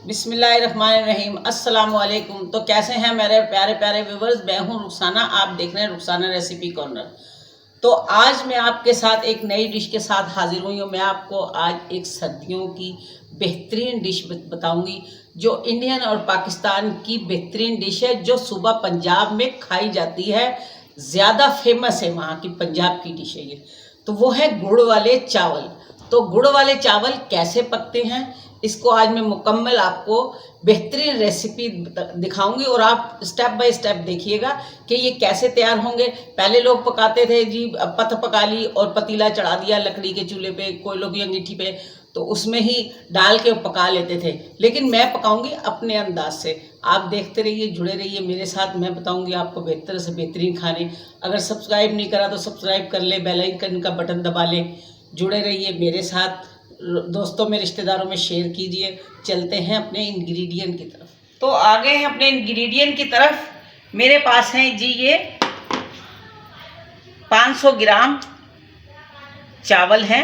बिस्मिल्लाहिर्रहमानिर्रहीम। अस्सलाम वालेकुम। तो कैसे हैं मेरे प्यारे प्यारे व्यूवर्स, मैं हूं रुखसाना, आप देख रहे हैं रुखसाना रेसिपी कॉर्नर। तो आज मैं आपके साथ एक नई डिश के साथ हाजिर हुई हूँ। मैं आपको आज एक सर्दियों की बेहतरीन डिश बताऊंगी जो इंडियन और पाकिस्तान की बेहतरीन डिश है, जो सुबह पंजाब में खाई जाती है, ज़्यादा फेमस है, वहाँ की पंजाब की डिश है ये। तो वो है गुड़ वाले चावल। तो गुड़ वाले चावल कैसे पकते हैं, इसको आज मैं मुकम्मल आपको बेहतरीन रेसिपी दिखाऊंगी और आप स्टेप बाय स्टेप देखिएगा कि ये कैसे तैयार होंगे। पहले लोग पकाते थे जी, पत्त पका ली और पतीला चढ़ा दिया लकड़ी के चूल्हे पे, कोयलों की अंगीठी पे, तो उसमें ही डाल के पका लेते थे। लेकिन मैं पकाऊंगी अपने अंदाज से। आप देखते रहिए, जुड़े रहिए मेरे साथ, मैं बताऊंगी आपको बेहतर से बेहतरीन खाने। अगर सब्सक्राइब नहीं करा तो सब्सक्राइब कर ले, बेल आइकन का बटन दबा ले, जुड़े रहिए मेरे साथ, दोस्तों में रिश्तेदारों में शेयर कीजिए। चलते हैं अपने इंग्रेडिएंट की तरफ। तो आ गए हैं अपने इंग्रेडिएंट की तरफ। मेरे पास हैं जी ये 500 ग्राम चावल हैं।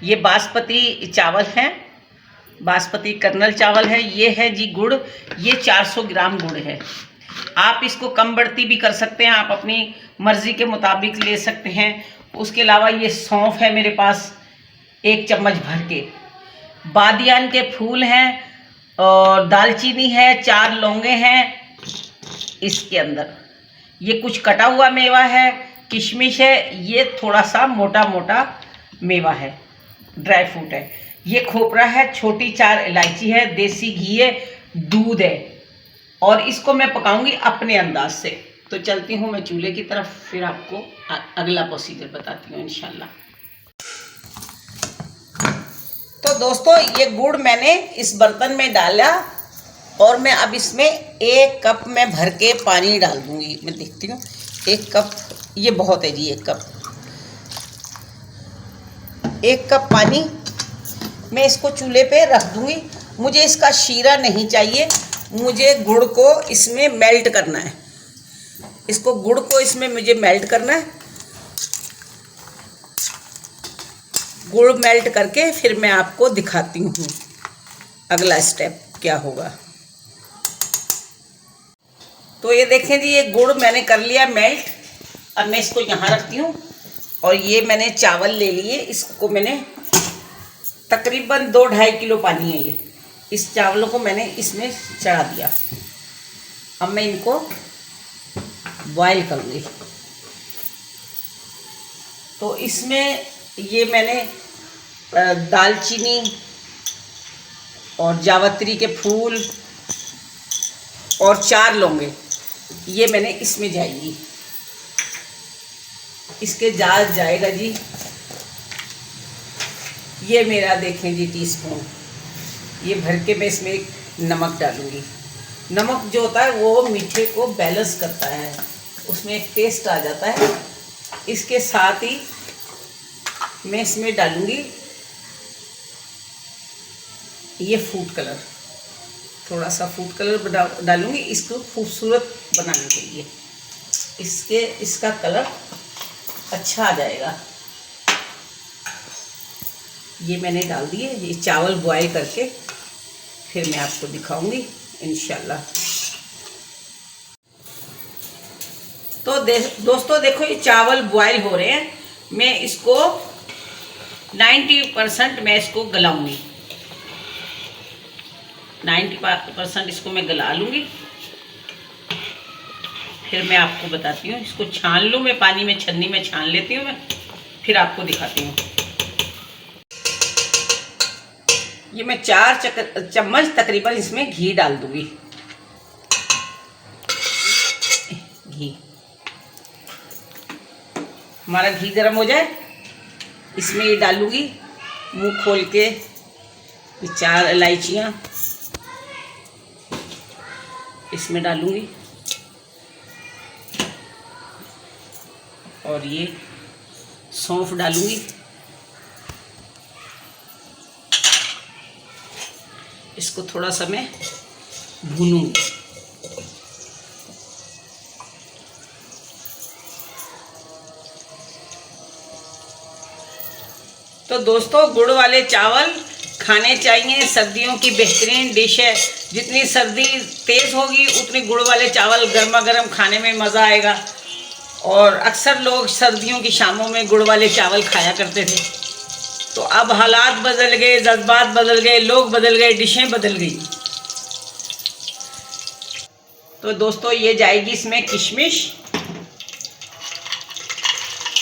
ये बासमती चावल हैं, बासमती कर्नल चावल है। ये है जी गुड़, ये 400 ग्राम गुड़ है। आप इसको कम बढ़ती भी कर सकते हैं, आप अपनी मर्ज़ी के मुताबिक ले सकते हैं। उसके अलावा ये सौंफ है मेरे पास 1 चम्मच भर के, बादियान के फूल हैं और दालचीनी है, 4 लौंगे हैं इसके अंदर। ये कुछ कटा हुआ मेवा है, किशमिश है, ये थोड़ा सा मोटा मोटा मेवा है, ड्राई फ्रूट है। ये खोपरा है, छोटी 4 इलायची है, देसी घी है, दूध है। और इसको मैं पकाऊंगी अपने अंदाज से। तो चलती हूँ मैं चूल्हे की तरफ, फिर आपको अगला प्रोसीजर बताती हूँ इंशाल्लाह। तो दोस्तों, ये गुड़ मैंने इस बर्तन में डाला और मैं अब इसमें 1 कप में भर के पानी डाल दूंगी। मैं देखती हूँ 1 कप, ये बहुत है जी। 1 कप पानी मैं इसको चूल्हे पे रख दूंगी। मुझे इसका शीरा नहीं चाहिए, मुझे गुड़ को इसमें मेल्ट करना है। इसको गुड़ को इसमें मुझे मेल्ट करना है। गुड़ मेल्ट करके फिर मैं आपको दिखाती हूँ अगला स्टेप क्या होगा। तो ये देखें जी, ये गुड़ मैंने कर लिया मेल्ट। अब मैं इसको यहाँ रखती हूँ और ये मैंने चावल ले लिए, इसको मैंने तकरीबन 2-2.5 किलो पानी है ये, इस चावलों को मैंने इसमें चढ़ा दिया। अब मैं इनको बॉयल करूँगी। तो इसमें ये मैंने दालचीनी और जावित्री के फूल और 4 लौंगे, ये मैंने इसमें जाएगी, इसके जाल जाएगा जी। ये मेरा देखें जी टीस्पून, ये भर के मैं इसमें एक नमक डालूँगी। नमक जो होता है वो मीठे को बैलेंस करता है, उसमें एक टेस्ट आ जाता है। इसके साथ ही मैं इसमें डालूँगी ये फूड कलर, थोड़ा सा फूड कलर डालूँगी इसको खूबसूरत बनाने के लिए। इसका कलर अच्छा आ जाएगा। ये मैंने डाल दिए। ये चावल बॉयल करके फिर मैं आपको दिखाऊंगी इंशाल्लाह। तो दोस्तों देखो, ये चावल बॉयल हो रहे हैं। मैं इसको 90% मैं इसको गलाऊंगी, 90% इसको मैं गला लूँगी। फिर मैं आपको बताती हूँ। इसको छान लूँ मैं, पानी में छन्नी में छान लेती हूँ मैं, फिर आपको दिखाती हूँ। ये मैं 4 चम्मच तकरीबन इसमें घी डाल दूँगी। घी, हमारा घी गर्म हो जाए, इसमें ये डालूँगी मुंह खोल के ये 4 इलायचियाँ इसमें डालूँगी और ये सौंफ डालूँगी। इसको थोड़ा सा मैं भूनूँगी। तो दोस्तों, गुड़ वाले चावल खाने चाहिए, सर्दियों की बेहतरीन डिश है। जितनी सर्दी तेज़ होगी उतनी गुड़ वाले चावल गर्मा गर्म खाने में मज़ा आएगा। और अक्सर लोग सर्दियों की शामों में गुड़ वाले चावल खाया करते थे। तो अब हालात बदल गए, जज्बात बदल गए, लोग बदल गए, डिशें बदल गई। तो दोस्तों ये जाएगी इसमें किशमिश,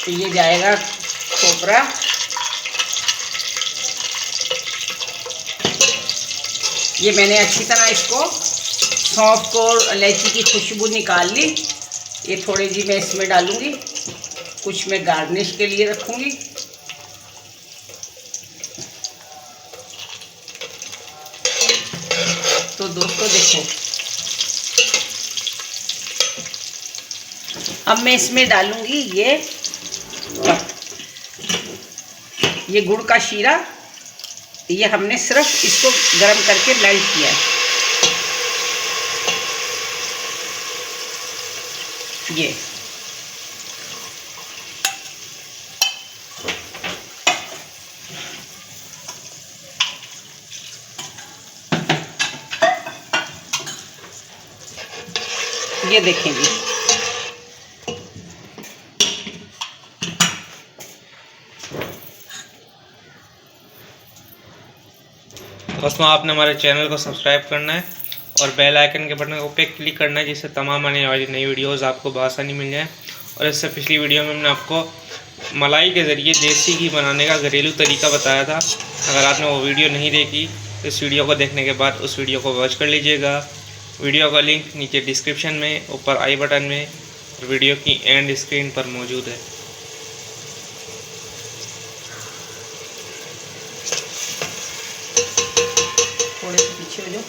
तो ये जाएगा खोपरा, ये मैंने अच्छी तरह इसको सौंफ को और इलायची की खुशबू निकाल ली। ये थोड़ी जी मैं इसमें डालूंगी, कुछ मैं गार्निश के लिए रखूंगी। तो दोस्तों देखो, अब मैं इसमें डालूंगी ये गुड़ का शीरा। ये हमने सिर्फ इसको गर्म करके मेल्ट किया है। ये देखेंगे, दोस्तों आपने हमारे चैनल को सब्सक्राइब करना है और बेल आइकन के बटन पे क्लिक करना है, जिससे तमाम आने वाली नई वीडियोस आपको बआसानी मिल जाए। और इससे पिछली वीडियो में हमने आपको मलाई के ज़रिए देसी घी बनाने का घरेलू तरीका बताया था। अगर आपने वो वीडियो नहीं देखी तो इस वीडियो को देखने के बाद उस वीडियो को वॉच कर लीजिएगा। वीडियो का लिंक नीचे डिस्क्रिप्शन में, ऊपर आई बटन में और वीडियो की एंड स्क्रीन पर मौजूद है। थोड़े से पीछे हो जाओ।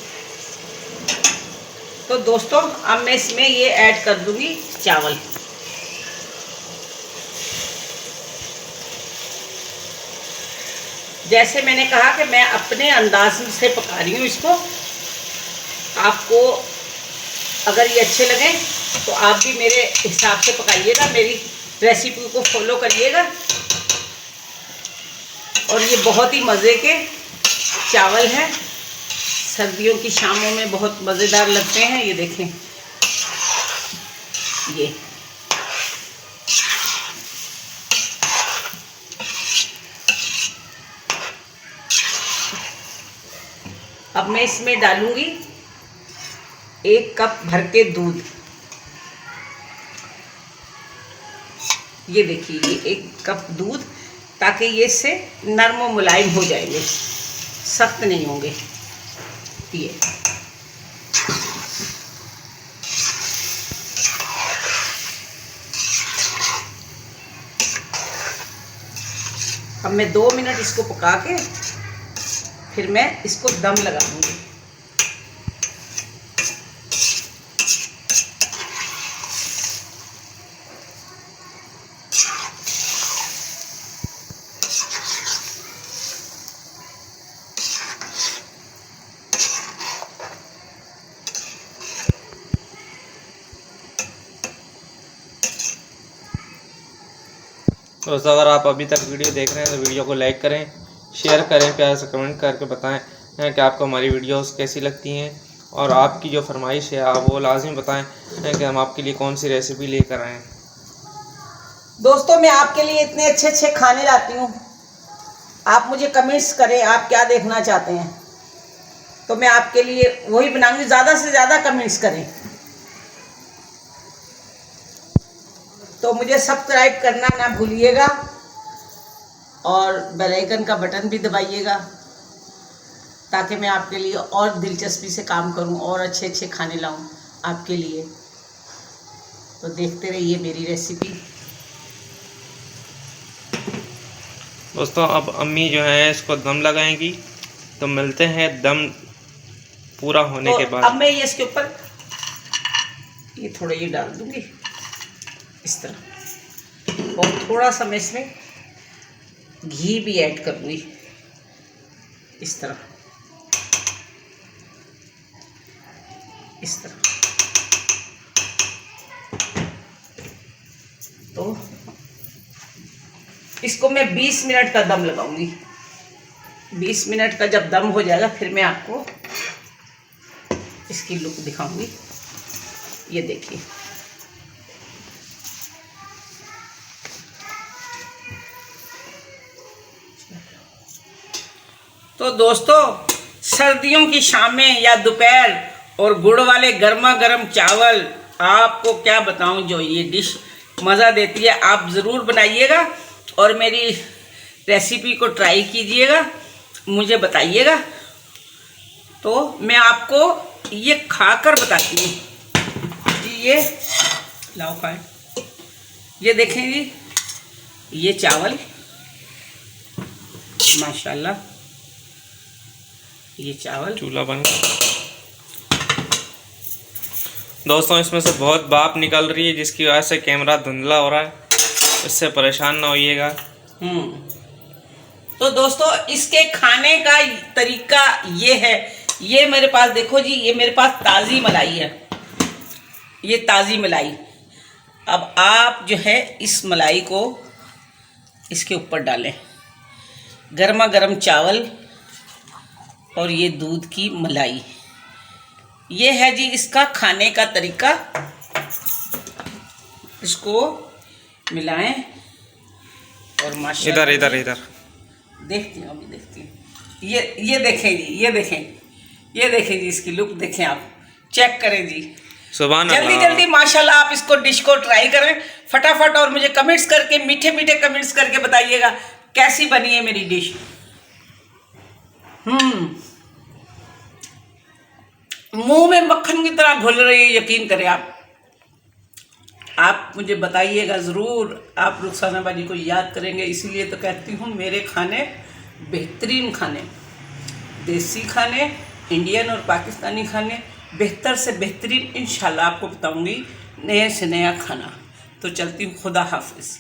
तो दोस्तों अब मैं इसमें ये ऐड कर दूंगी चावल। जैसे मैंने कहा कि मैं अपने अंदाज से पका रही हूँ इसको। आपको अगर ये अच्छे लगे तो आप भी मेरे हिसाब से पकाइएगा, मेरी रेसिपी को फॉलो करिएगा। और ये बहुत ही मज़े के चावल हैं, सर्दियों की शामों में बहुत मज़ेदार लगते हैं। ये देखें, ये अब मैं इसमें डालूंगी 1 कप भर के दूध। ये देखिए, ये 1 कप दूध, ताकि ये इससे नरम और मुलायम हो जाएंगे, सख्त नहीं होंगे। ये अब मैं 2 मिनट इसको पका के फिर मैं इसको दम लगा दूंगी। दोस्तों अगर आप अभी तक वीडियो देख रहे हैं तो वीडियो को लाइक करें, शेयर करें, प्यार से कमेंट करके बताएं कि आपको हमारी वीडियोस कैसी लगती हैं। और आपकी जो फरमाइश है आप वो लाजिम बताएं कि हम आपके लिए कौन सी रेसिपी लेकर आएँ। दोस्तों मैं आपके लिए इतने अच्छे अच्छे खाने लाती हूँ, आप मुझे कमेंट्स करें आप क्या देखना चाहते हैं, तो मैं आपके लिए वही बनाऊंगी। ज़्यादा से ज़्यादा कमेंट्स करें। तो मुझे सब्सक्राइब करना ना भूलिएगा और बेल आइकन का बटन भी दबाइएगा, ताकि मैं आपके लिए और दिलचस्पी से काम करूं और अच्छे अच्छे खाने लाऊं आपके लिए। तो देखते रहिए मेरी रेसिपी। दोस्तों अब अम्मी जो है इसको दम लगाएंगी, तो मिलते हैं दम पूरा होने के बाद। अब मैं ये इसके ऊपर ये थोड़ा ये डाल दूंगी इस तरह, और थोड़ा सा मैं इसमें घी भी ऐड करूँगी इस तरह, इस तरह। तो इसको मैं 20 मिनट का दम लगाऊंगी। 20 मिनट का जब दम हो जाएगा फिर मैं आपको इसकी लुक दिखाऊंगी। ये देखिए, तो दोस्तों सर्दियों की शामें या दोपहर और गुड़ वाले गर्मा गर्म चावल, आपको क्या बताऊं, जो ये डिश मज़ा देती है। आप ज़रूर बनाइएगा और मेरी रेसिपी को ट्राई कीजिएगा, मुझे बताइएगा। तो मैं आपको ये खाकर बताती हूँ जी। ये लाओ खाएं। ये देखें जी, ये चावल माशाल्लाह, ये चावल चूल्हा बन गया। दोस्तों इसमें से बहुत भाप निकल रही है जिसकी वजह से कैमरा धुंधला हो रहा है, इससे परेशान ना होइएगा। तो दोस्तों इसके खाने का तरीका ये है। ये मेरे पास देखो जी, ये मेरे पास ताज़ी मलाई है, ये ताज़ी मलाई। अब आप जो है इस मलाई को इसके ऊपर डालें, गर्मा गर्म चावल और ये दूध की मलाई। ये है जी इसका खाने का तरीका। इसको मिलाएं और माशाल्लाह इधर इधर इधर देखती हूँ, अभी देखती हूँ। ये देखें जी, ये देखें जी, इसकी लुक देखें, आप चेक करें जी। सुभान जल्दी अल्लाह। जल्दी माशाल्लाह आप इसको डिश को ट्राई करें फटाफट, और मुझे कमेंट्स करके, मीठे मीठे कमेंट्स करके बताइएगा कैसी बनी है मेरी डिश। मुंह में मक्खन की तरह घुल रही है, यकीन करें आप मुझे बताइएगा ज़रूर। आप रुखसाना बाजी को याद करेंगे, इसीलिए तो कहती हूँ मेरे खाने बेहतरीन खाने, देसी खाने, इंडियन और पाकिस्तानी खाने बेहतर से बेहतरीन इंशाल्लाह आपको बताऊंगी, नए से नया खाना। तो चलती हूँ, खुदा हाफिज़।